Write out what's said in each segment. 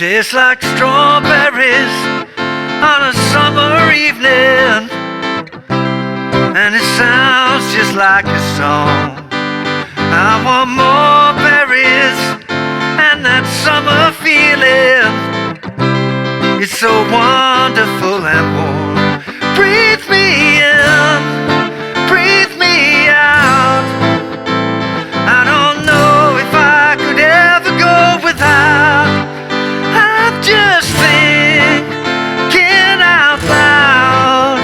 Tastes like strawberries on a summer evening, and it sounds just like a song. I want more berries and that summer feeling. It's so wonderful and warm. Breathe me in, breathe me out. I don't know if I could ever go without. I'm just thinking out loud.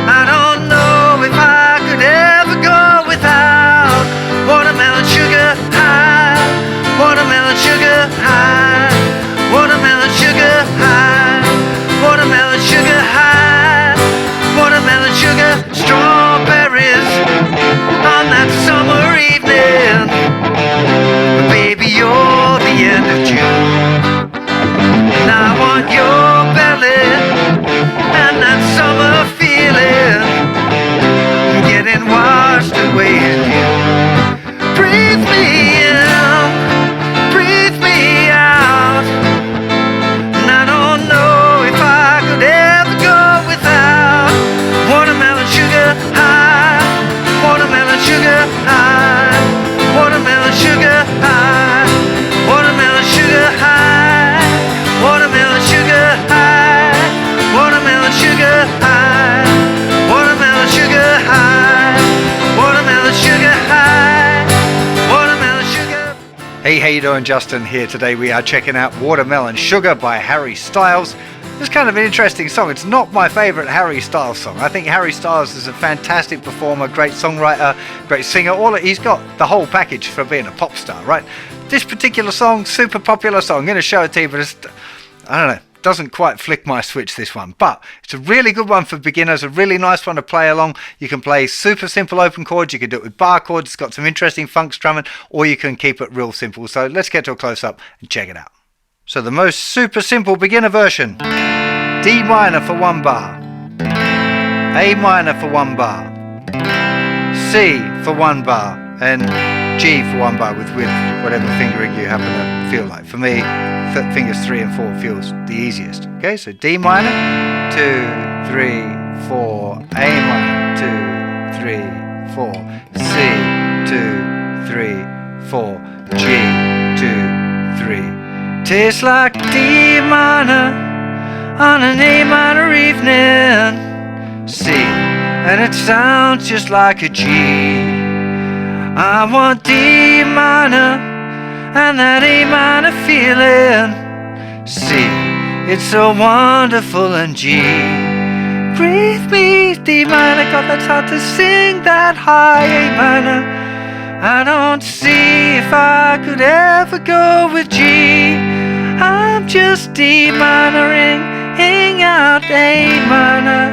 I don't know if I could ever go without watermelon sugar high, watermelon sugar high, watermelon sugar high, watermelon sugar high, watermelon sugar, strawberries on that summer evening. Baby, you're the end of June, and I want your belly and that summer feeling, getting washed away in you. Breathe me in, breathe me out, and I don't know if I could ever go without watermelon sugar high, watermelon sugar high, watermelon sugar high, watermelon sugar high, watermelon sugar high, watermelon sugar high, watermelon sugar high, watermelon sugar high, watermelon sugar. Hey, how you doing? Justin here. Today we are checking out Watermelon Sugar by Harry Styles. It's kind of an interesting song. It's not my favorite Harry Styles song. I think Harry Styles is a fantastic performer, great songwriter, great singer. He's got the whole package for being a pop star, right? This particular song, super popular song. I'm going to show it to you, but it's, I don't know, doesn't quite flick my switch, this one. But it's a really good one for beginners, a really nice one to play along. You can play super simple open chords. You can do it with bar chords. It's got some interesting funk strumming, or you can keep it real simple. So let's get to a close-up and check it out. So the most super simple beginner version. D minor for 1 bar, A minor for 1 bar, C for 1 bar, and G for 1 bar with whatever fingering you happen to feel like. For me, fingers 3 and 4 feels the easiest. Okay, so D minor, 2, 3, 4, A minor, 2, 3, 4, C, 2, 3, 4, G, 2, 3. Tastes like D minor on an A minor evening, C, and it sounds just like a G. I want D minor and that A minor feeling, C, it's so wonderful, and G. Breathe me, D minor, God, that's hard to sing that high. A minor, I don't see if I could ever go with G. I'm just D minoring out A minor.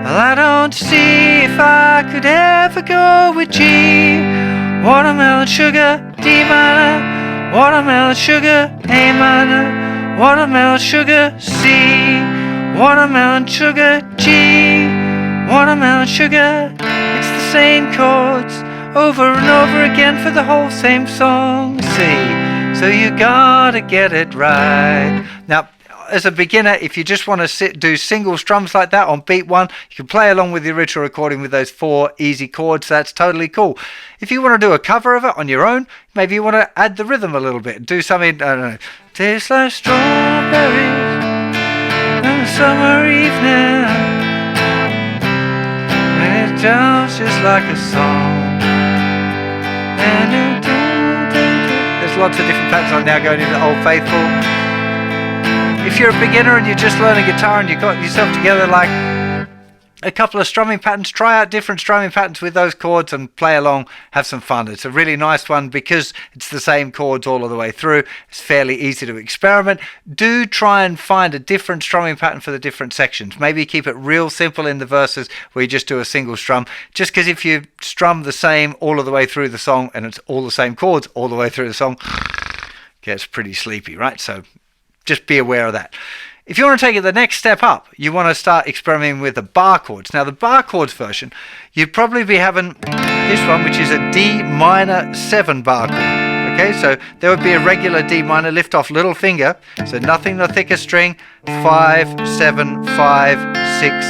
Well, I don't see if I could ever go with G. Watermelon sugar, D minor, watermelon sugar, A minor, watermelon sugar, C, watermelon sugar, G, watermelon sugar. It's the same chords over and over again for the whole same song, C. So you gotta get it right. Now, as a beginner, if you just want to do single strums like that on beat 1, you can play along with the original recording with those 4 easy chords. That's totally cool. If you want to do a cover of it on your own, maybe you want to add the rhythm a little bit, do something, I don't know, tastes like strawberries on a summer evening, and it sounds just like a song, and there's lots of different patterns on now going into Old Faithful. If you're a beginner and you're just learning guitar and you've got yourself together like a couple of strumming patterns, try out different strumming patterns with those chords and play along, have some fun. It's a really nice one because it's the same chords all of the way through. It's fairly easy to experiment. Do try and find a different strumming pattern for the different sections. Maybe keep it real simple in the verses where you just do a single strum, just because if you strum the same all of the way through the song and it's all the same chords all the way through the song, it gets pretty sleepy, right? So just be aware of that. If you want to take it the next step up, you want to start experimenting with the bar chords. Now, the bar chords version, you'd probably be having this one, which is a D minor 7 bar chord. Okay, so there would be a regular D minor, lift off little finger, so nothing the thicker string, 5, 7, 5, 6,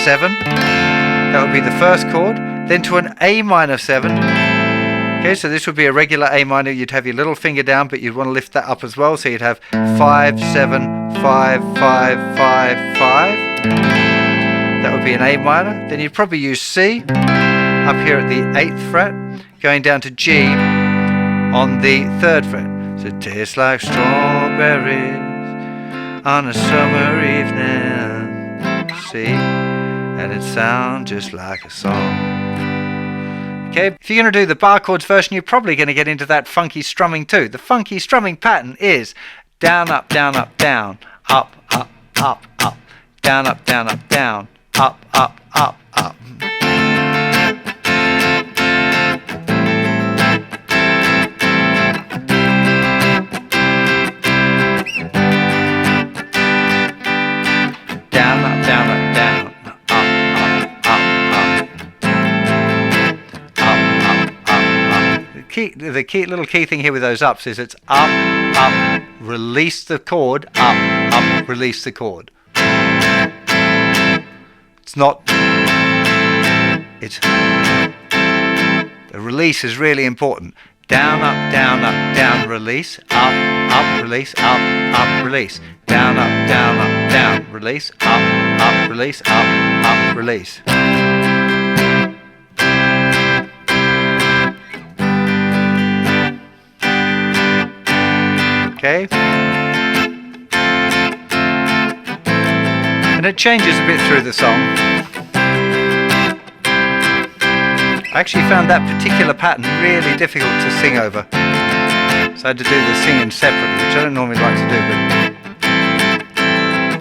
7. That would be the first chord. Then to an A minor 7. Okay, so this would be a regular A minor. You'd have your little finger down, but you'd want to lift that up as well. So you'd have 5, 7, 5, 5, 5, 5. That would be an A minor. Then you'd probably use C up here at the 8th fret, going down to G on the 3rd fret. So it tastes like strawberries on a summer evening. C, and it sounds just like a song. Okay, if you're going to do the bar chords version, you're probably going to get into that funky strumming too. The funky strumming pattern is down, up, down, up, down, up, up, up, up, down, up, down, up, down, up, up, up, up. Down, up, down, up, down. The little key thing here with those ups is it's up, up, release the chord, up, up, release the chord. It's not, it's, the release is really important. Down, up, down, release, up, release, up, release. Down, up, down, release, up, release, up, release. Okay, and it changes a bit through the song. I actually found that particular pattern really difficult to sing over, so I had to do the singing separately, which I don't normally like to do,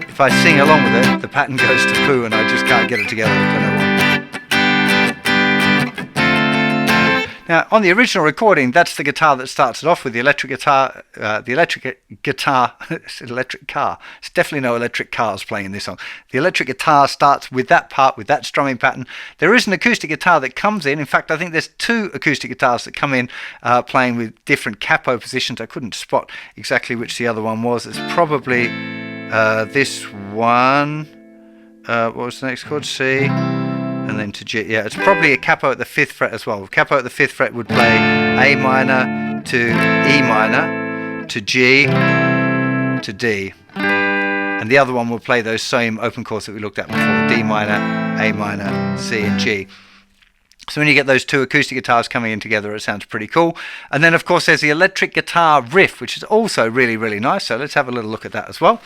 but if I sing along with it, the pattern goes to poo and I just can't get it together. I don't know why. Now, on the original recording, that's the guitar that starts it off with, the electric guitar, it's an electric car. It's definitely no electric cars playing in this song. The electric guitar starts with that part, with that strumming pattern. There is an acoustic guitar that comes in. In fact, I think there's 2 acoustic guitars that come in playing with different capo positions. I couldn't spot exactly which the other one was. It's probably this one. What was the next chord? C. And then to G. Yeah, it's probably a capo at the 5th fret as well. Capo at the 5th fret would play A minor to E minor to G to D. And the other one will play those same open chords that we looked at before, D minor, A minor, C and G. So when you get those 2 acoustic guitars coming in together, it sounds pretty cool. And then of course there's the electric guitar riff, which is also really, really nice. So let's have a little look at that as well.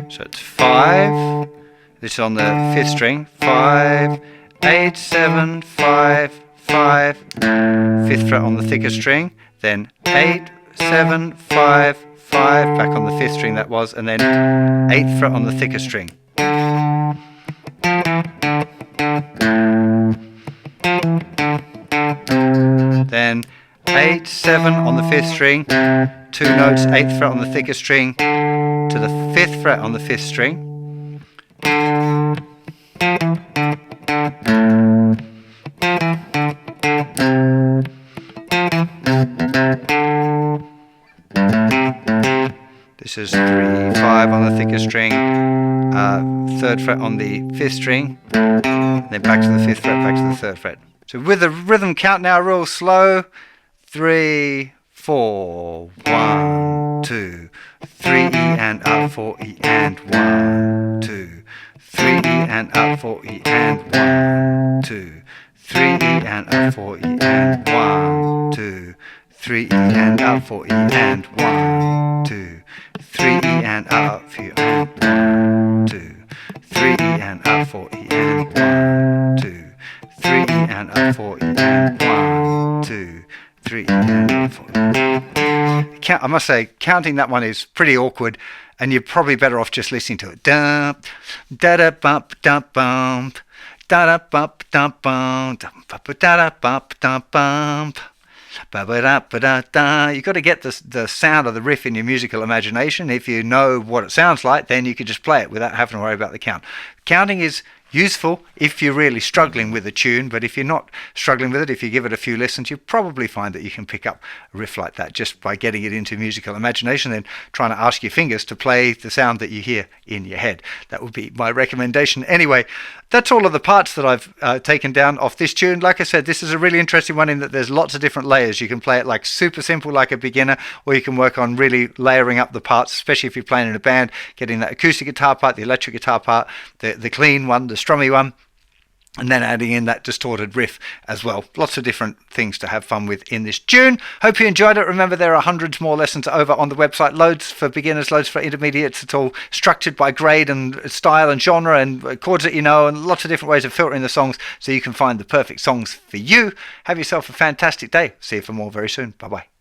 So it's 5, this is on the 5th string, 5, 8, 7, 5, 5, 5th fret on the thicker string, then 8, 7, 5, 5, back on the 5th string that was, and then 8th fret on the thicker string. Then 8, 7 on the 5th string, 2 notes, 8th fret on the thicker string, to the 5th fret on the 5th string. This is 3, 5 on the thicker string, 3rd fret on the 5th string, then back to the 5th fret, back to the 3rd fret. So with the rhythm count now real slow, 3, 4, 1, 2, 3 E and up, 4 E and 1, 2, 3 E and up, 4 E and 1, 2, 3 E and up, 4 E and 1, 2, 3 E and up, 4 E and 1, 2, 3 E and up, 4 E and 1, 2, 3 E and up, 4 E and 1, 2, 3 E and up, 4 E and 1, 2, 3 E and up, 4 E. I must say, counting that one is pretty awkward, and you're probably better off just listening to it. Dum, da da bump, dum bump, You've got to get the sound of the riff in your musical imagination. If you know what it sounds like, then you can just play it without having to worry about the count. Counting is useful if you're really struggling with a tune, but if you're not struggling with it, if you give it a few listens, you'll probably find that you can pick up a riff like that just by getting it into musical imagination, then trying to ask your fingers to play the sound that you hear in your head. That would be my recommendation. Anyway, that's all of the parts that I've taken down off this tune. Like I said, this is a really interesting one in that there's lots of different layers. You can play it like super simple like a beginner, or you can work on really layering up the parts, especially if you're playing in a band, getting that acoustic guitar part, the electric guitar part, the clean one, the strummy one, and then adding in that distorted riff as well. Lots of different things to have fun with in this tune. Hope you enjoyed it. Remember, there are hundreds more lessons over on the website. Loads for beginners, loads for intermediates. It's all structured by grade and style and genre and chords that you know, and lots of different ways of filtering the songs so you can find the perfect songs for you. Have yourself a fantastic day. See you for more very soon. Bye-bye.